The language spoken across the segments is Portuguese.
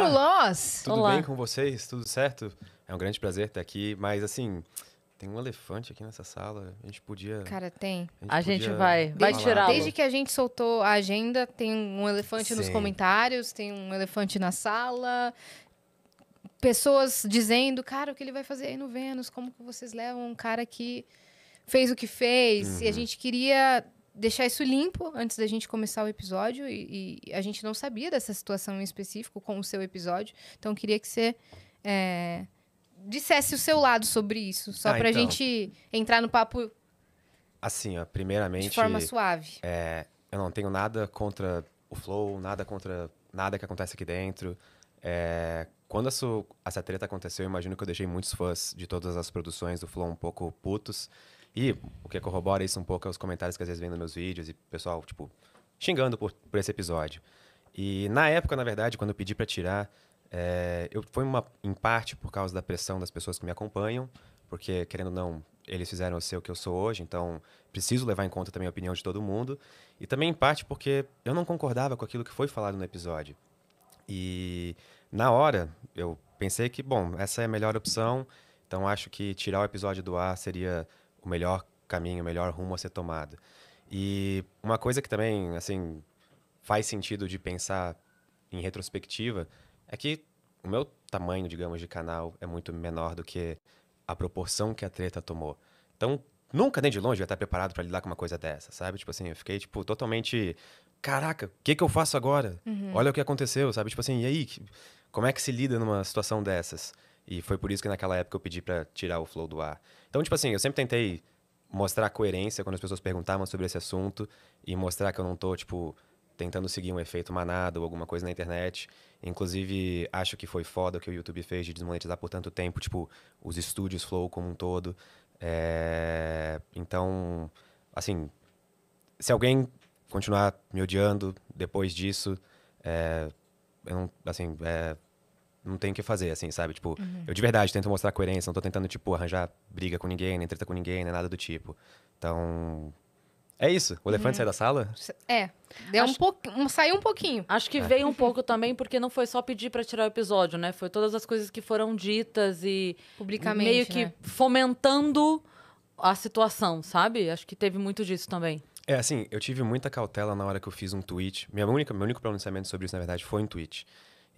Pedro Loz! Tudo Olá. bem com vocês? Tudo certo? É um grande prazer estar aqui, mas assim, tem um elefante aqui nessa sala. A gente podia. Cara, tem. A gente podia vai falar tirá-lo. Desde que a gente soltou a agenda, tem um elefante nos Sim. comentários, tem um elefante na sala. Pessoas dizendo, cara, o que ele vai fazer aí no Vênus? Como que vocês levam um cara que fez o que fez? E a gente queria deixar isso limpo antes da gente começar o episódio. E a gente não sabia dessa situação em específico com o seu episódio. Então, eu queria que você dissesse o seu lado sobre isso. Só pra então. gente entrar no papo Assim, ó, primeiramente. de forma suave. Eu não tenho nada contra o Flow, nada contra nada que acontece aqui dentro. Quando essa treta aconteceu, eu imagino que eu deixei muitos fãs de todas as produções do Flow um pouco putos. E o que corrobora isso um pouco é os comentários que às vezes vem nos meus vídeos e o pessoal, tipo, xingando por esse episódio. E na época, na verdade, quando eu pedi pra tirar, foi em parte por causa da pressão das pessoas que me acompanham, porque, querendo ou não, eles fizeram eu ser o que eu sou hoje, então preciso levar em conta também a opinião de todo mundo. E também em parte porque eu não concordava com aquilo que foi falado no episódio. E na hora, eu pensei que, bom, essa é a melhor opção, então acho que tirar o episódio do ar seria o melhor caminho, o melhor rumo a ser tomado. E uma coisa que também, assim, faz sentido de pensar em retrospectiva é que o meu tamanho, digamos, de canal é muito menor do que a proporção que a treta tomou. Então, nunca nem de longe eu ia estar preparado para lidar com uma coisa dessa, sabe? Tipo assim, eu fiquei, tipo, totalmente... Caraca, o que eu faço agora? Olha o que aconteceu, sabe? Tipo assim, e aí? Como é que se lida numa situação dessas? E foi por isso que naquela época eu pedi pra tirar o Flow do ar. Então, tipo assim, eu sempre tentei mostrar coerência quando as pessoas perguntavam sobre esse assunto e mostrar que eu não tô, tipo, tentando seguir um efeito manada ou alguma coisa na internet. Inclusive, acho que foi foda o que o YouTube fez de desmonetizar por tanto tempo, tipo, os estúdios Flow como um todo. Então, assim, se alguém continuar me odiando depois disso, eu não, assim, não tem o que fazer, assim, sabe? Tipo, eu de verdade tento mostrar coerência, não tô tentando, tipo, arranjar briga com ninguém, nem treta com ninguém, nem nada do tipo. Então, é isso. O elefante sai da sala? Deu saiu um pouquinho. Acho que veio um pouco também porque não foi só pedir pra tirar o episódio, né? Foi todas as coisas que foram ditas e Publicamente, meio que né? fomentando a situação, sabe? Acho que teve muito disso também. Assim, eu tive muita cautela na hora que eu fiz um tweet. Meu único pronunciamento sobre isso, na verdade, foi um tweet.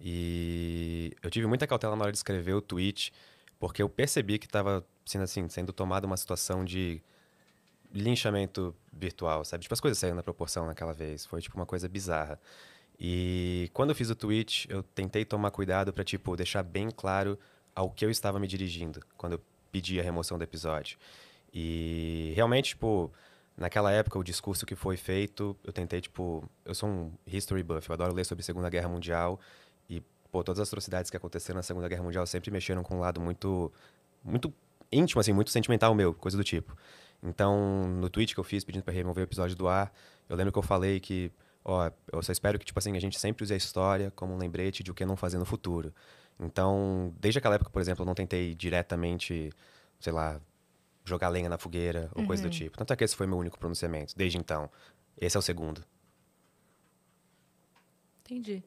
E eu tive muita cautela na hora de escrever o tweet, porque eu percebi que estava sendo tomada uma situação de linchamento virtual, sabe? Tipo, as coisas saíram na proporção naquela vez. Foi, tipo, uma coisa bizarra. E quando eu fiz o tweet, eu tentei tomar cuidado pra, tipo, deixar bem claro ao que eu estava me dirigindo quando eu pedi a remoção do episódio. E realmente, tipo, naquela época, o discurso que foi feito, eu tentei, tipo... Eu sou um history buff, eu adoro ler sobre a Segunda Guerra Mundial. E, pô, todas as atrocidades que aconteceram na Segunda Guerra Mundial sempre mexeram com um lado muito, muito íntimo, assim, muito sentimental meu, coisa do tipo. Então, no tweet que eu fiz pedindo pra remover o episódio do ar, eu lembro que eu falei que, eu só espero que, tipo assim, a gente sempre use a história como um lembrete de o que não fazer no futuro. Então, desde aquela época, por exemplo, eu não tentei diretamente, sei lá, jogar lenha na fogueira ou coisa do tipo. Tanto é que esse foi meu único pronunciamento, desde então. Esse é o segundo. Entendi.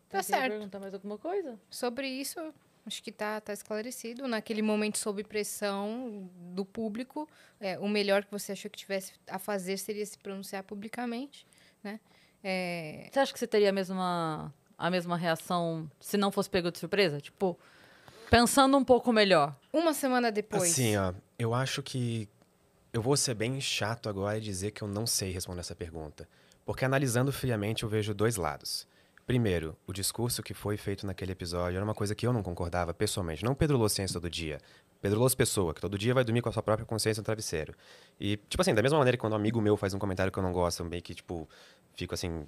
Tá Você quer certo. perguntar mais alguma coisa? Sobre isso, acho que tá esclarecido. Naquele momento, sob pressão do público, o melhor que você achou que tivesse a fazer seria se pronunciar publicamente, né? Você acha que você teria a mesma reação se não fosse pego de surpresa? Tipo, pensando um pouco melhor. Uma semana depois. Assim, eu acho que eu vou ser bem chato agora e dizer que eu não sei responder essa pergunta. Porque analisando friamente, eu vejo dois lados. Primeiro, o discurso que foi feito naquele episódio era uma coisa que eu não concordava pessoalmente. Não Pedro Loz ciência todo dia. Pedro Loz pessoa, que todo dia vai dormir com a sua própria consciência no travesseiro. E, tipo assim, da mesma maneira que quando um amigo meu faz um comentário que eu não gosto, eu meio que, tipo, fico assim...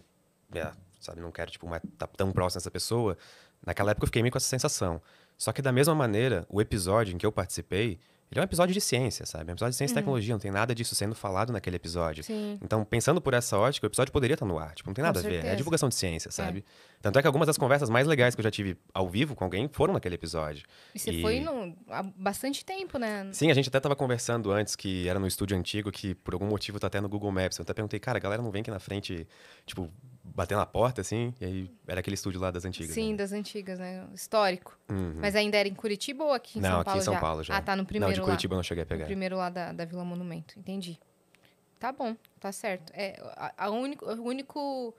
sabe, não quero, tipo, estar tão próximo dessa pessoa. Naquela época eu fiquei meio com essa sensação. Só que da mesma maneira, o episódio em que eu participei, ele é um episódio de ciência, sabe? É um episódio de ciência e tecnologia, não tem nada disso sendo falado naquele episódio. Sim. Então, pensando por essa ótica, o episódio poderia estar no ar. Tipo, não tem Com nada a ver. certeza. É divulgação de ciência, sabe? Tanto é que algumas das conversas mais legais que eu já tive ao vivo com alguém foram naquele episódio. E você foi há bastante tempo, né? Sim, a gente até tava conversando antes, que era no estúdio antigo, que por algum motivo tá até no Google Maps. Eu até perguntei, cara, a galera não vem aqui na frente, tipo, batendo na porta, assim, e aí era aquele estúdio lá das antigas. Sim, né? das antigas, né? Histórico. Uhum. Mas ainda era em Curitiba ou aqui em Não, São aqui Paulo em São já? Paulo já. Ah, tá no Não, primeiro de lá. Curitiba eu não cheguei a No pegar. primeiro lá da Vila Monumento. Entendi. Tá bom, tá certo. O único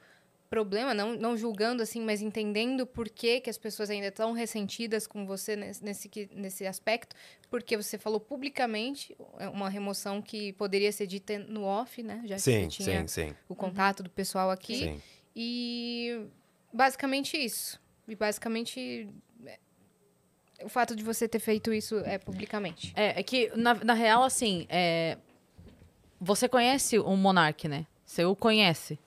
problema, não julgando assim, mas entendendo por que as pessoas ainda estão ressentidas com você nesse aspecto, porque você falou publicamente uma remoção que poderia ser dita no off, né? Já que você tinha Sim. o contato do pessoal aqui. Sim. E basicamente isso. E basicamente o fato de você ter feito isso publicamente. É que, na real, assim, você conhece o Monark, né? Você o conhece.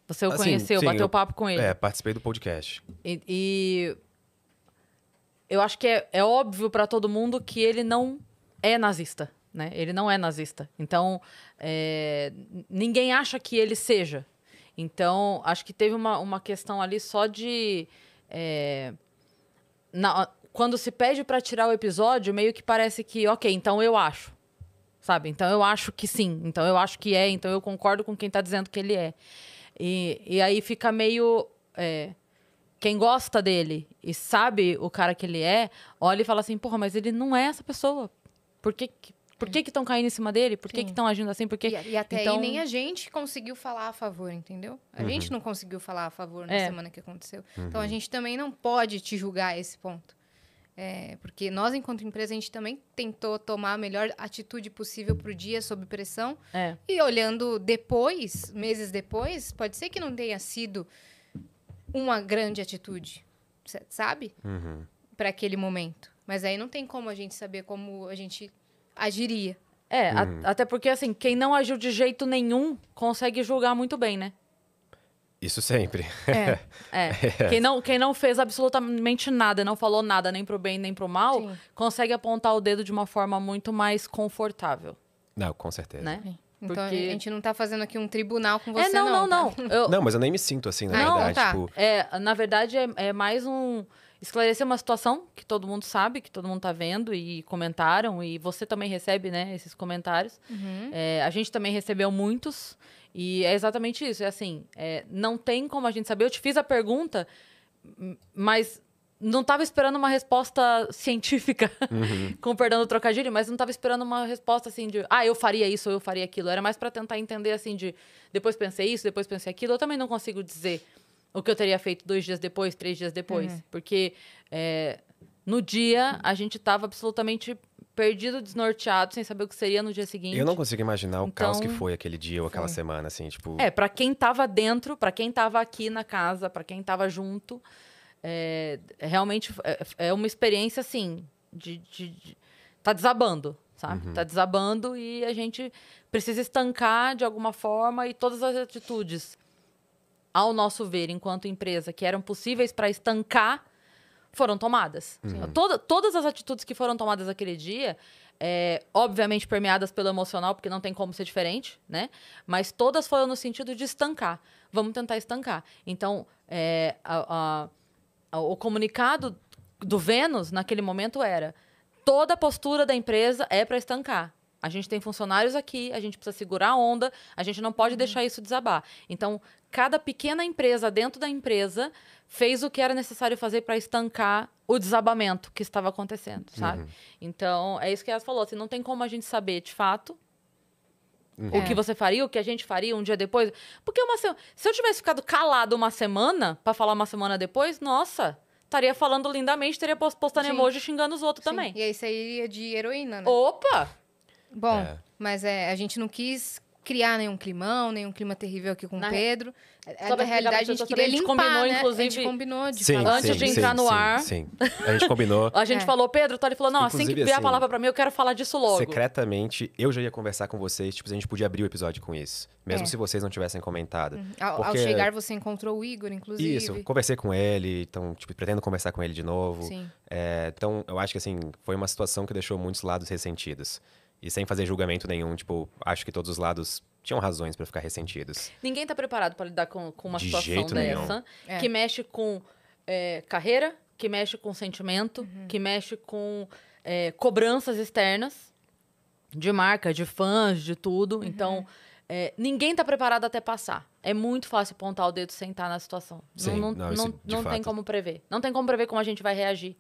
Você o Assim, conheceu, sim, bateu papo com ele. Participei do podcast. E eu acho que é óbvio pra todo mundo que ele não é nazista, né? Ele não é nazista. Então, ninguém acha que ele seja. Então, acho que teve uma questão ali só de... quando se pede pra tirar o episódio, meio que parece que, ok, então eu acho. Sabe? Então eu acho que sim. Então eu acho que é. Então eu concordo com quem tá dizendo que ele é. E aí fica meio... quem gosta dele e sabe o cara que ele é, olha e fala assim, porra, mas ele não é essa pessoa. Por que estão caindo em cima dele? Por que estão agindo assim? Porque, E até então... aí nem a gente conseguiu falar a favor, entendeu? A gente não conseguiu falar a favor na semana que aconteceu. Então a gente também não pode te julgar a esse ponto. Porque nós, enquanto empresa, a gente também tentou tomar a melhor atitude possível pro dia, sob pressão. E olhando depois, meses depois, pode ser que não tenha sido uma grande atitude, sabe? Para aquele momento. Mas aí não tem como a gente saber como a gente agiria. Até porque, assim, quem não agiu de jeito nenhum consegue julgar muito bem, né? Isso sempre. Quem não fez absolutamente nada, não falou nada, nem pro bem, nem pro mal, Sim. consegue apontar o dedo de uma forma muito mais confortável, Não, com certeza. né? Então Porque- a gente não tá fazendo aqui um tribunal com você, não. tá? Não, mas eu nem me sinto assim, na Não, verdade. tá. Tipo, Na verdade, é mais esclarecer uma situação que todo mundo sabe, que todo mundo tá vendo e comentaram, e você também recebe, né, esses comentários. A gente também recebeu muitos, e é exatamente isso. É assim, não tem como a gente saber. Eu te fiz a pergunta, mas não tava esperando uma resposta científica, com perdão do trocadilho, mas não tava esperando uma resposta assim de, eu faria isso ou eu faria aquilo. Era mais para tentar entender assim de, depois pensei isso, depois pensei aquilo. Eu também não consigo dizer o que eu teria feito 2 dias depois, 3 dias depois. Porque no dia a gente tava absolutamente perdido, desnorteado, sem saber o que seria no dia seguinte. eu não consigo imaginar o caos que Então, foi aquele dia ou aquela semana, assim, tipo... pra quem tava dentro, pra quem tava aqui na casa, pra quem tava junto, realmente é uma experiência, assim, tá desabando, sabe? Tá desabando e a gente precisa estancar de alguma forma, e todas as atitudes, ao nosso ver, enquanto empresa, que eram possíveis para estancar, foram tomadas. Todas as atitudes que foram tomadas aquele dia, obviamente permeadas pelo emocional, porque não tem como ser diferente, né? Mas todas foram no sentido de estancar. Vamos tentar estancar. Então, o comunicado do Vênus, naquele momento, era: toda a postura da empresa é para estancar. A gente tem funcionários aqui, a gente precisa segurar a onda, a gente não pode deixar isso desabar. Então, cada pequena empresa dentro da empresa fez o que era necessário fazer para estancar o desabamento que estava acontecendo, sabe? Então, é isso que ela falou. Assim, não tem como a gente saber, de fato, o que você faria, o que a gente faria um dia depois. Porque se eu tivesse ficado calado uma semana, para falar uma semana depois, nossa, estaria falando lindamente, teria postando emoji xingando os outros também. E aí sairia de heroína, né? Opa! Bom, mas a gente não quis criar nenhum clima terrível aqui com o Pedro. Só Na pra realidade, a explicar gente pra queria pessoas, limpar, combinou, né? inclusive- A gente combinou de Sim, falar. Antes de entrar no ar. Sim. A gente combinou. A gente falou, Pedro, ele falou, não, assim que Inclusive, vier a assim, palavra pra mim, eu quero falar disso logo. Secretamente, eu já ia conversar com vocês, tipo, a gente podia abrir o episódio com isso. Mesmo se vocês não tivessem comentado. Ao Porque- chegar, você encontrou o Igor, inclusive. Isso, conversei com ele, então, tipo, pretendo conversar com ele de novo. Sim. Então, eu acho que, assim, foi uma situação que deixou muitos lados ressentidos. E sem fazer julgamento nenhum, tipo, acho que todos os lados tinham razões pra ficar ressentidos. Ninguém tá preparado pra lidar com uma De situação jeito dessa, nenhum. que mexe com carreira, que mexe com sentimento, que mexe com cobranças externas de marca, de fãs, de tudo. Então, ninguém tá preparado até passar. é muito fácil apontar o dedo sem estar na situação. Sim, Não não, isso de tem fato. como prever. Não tem como prever como a gente vai reagir.